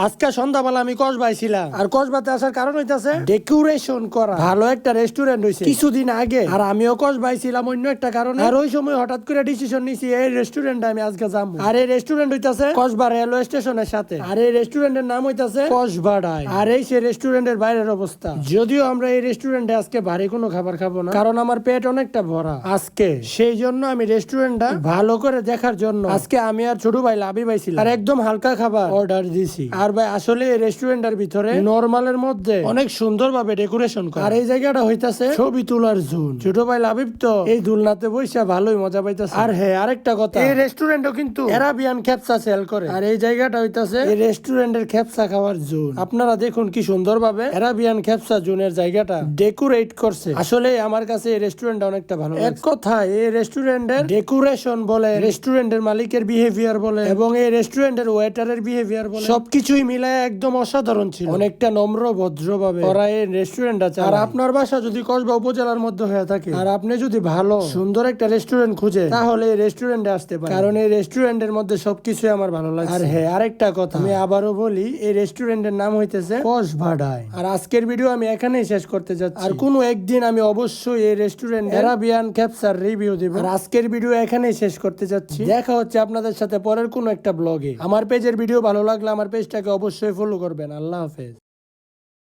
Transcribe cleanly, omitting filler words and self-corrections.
আজকে সন্ধ্যাবেলা আমি কসবাই ছিলাম, আর কসবাতে আসার কারণ হইতাছে ডেকোরেশন করা ভালো একটা রেস্টুরেন্ট হইছে কিছুদিন আগে, আর আমিও কসবাই ছিলাম অন্য একটা কারণে। আর ওই সময় হঠাৎ করে ডিসিশন নিছি এই রেস্টুরেন্টে আমি আজকে যাবো। আর এই রেস্টুরেন্ট হইতাছে কসবা রেলওয়ে স্টেশনের সাথে, আর এই রেস্টুরেন্টের নাম হইতাছে কসবাডাই। আর এই সে রেস্টুরেন্টের বাইরের অবস্থা। যদিও আমরা এই রেস্টুরেন্টে আজকে ভারী কোনো খাবার খাবো না, কারণ আমার পেট অনেকটা ভরা আজকে। সেই জন্য আমি রেস্টুরেন্টটা ভালো করে দেখার জন্য আজকে আমি আর ছোট ভাই লাভি ভাই ছিলাম, আর একদম হালকা খাবার অর্ডার দিছি। আর ভাই আসলে এই রেস্টুরেন্টের ভিতরে নরমালের মধ্যে অনেক সুন্দর ভাবে ডেকোরেশন করা। আর এই জায়গাটা হইতাছে ছবি তোলার জোন। ছোট ভাই লাবিব তো এই দুলনাতে বইসা ভালোই মজা পাইতাছে। আর হ্যাঁ, আরেকটা কথা, এই রেস্টুরেন্টও কিন্তু আরাবিয়ান খেপসা সেল করে। আর এই জায়গাটা হইতাছে এই রেস্টুরেন্টের খেপসা খাওয়ার জোন। আপনারা দেখুন কি সুন্দর ভাবে আরাবিয়ান খেপসা জোনের জায়গাটা ডেকোরেট করছে। আসলে আমার কাছে এই রেস্টুরেন্টটা অনেকটা ভালো। এক কথা, এই রেস্টুরেন্টের ডেকোরেশন বলে, রেস্টুরেন্টের মালিকের বিহেভিয়ার বলে, এবং এই রেস্টুরেন্টের ওয়েটারের বিহেভিয়ার বলে, সবকিছুই মিলায় একদম অসাধারণ ছিল। অনেকটা নম্র ভদ্রভাবে ওরা এই রেস্টুরেন্টটা চালায়। আর আপনার বাসা যদি কসবা উপজেলার মধ্যে হয়ে থাকে, আর আপনি যদি ভালো সুন্দর একটা রেস্টুরেন্ট খুঁজে, তাহলে এই রেস্টুরেন্টে আসতে পারেন, কারণ এই রেস্টুরেন্টের মধ্যে সবকিছুই আমার ভালো লাগে। আর হ্যাঁ, আরেকটা কথা আমি আবারও বলি, এই রেস্টুরেন্টের নাম হইতেছে কসবাডাই। আর আজকের ভিডিও আমি এখানেই শেষ করতে যাচ্ছি। আর কোনো একদিন আমি অবশ্যই এই রেস্টুরেন্ট আরাবিয়ান খেপসার রিভিউ দিব। আর আজকের ভিডিও এখানেই শেষ করতে যাচ্ছি। দেখা হচ্ছে আপনাদের সাথে পরের কোনো একটা ব্লগে। আমার পেজের ভিডিও ভালো লাগলে আমার পেজটাকে অবশ্যই ফলো করবেন। আল্লাহ হাফেজ।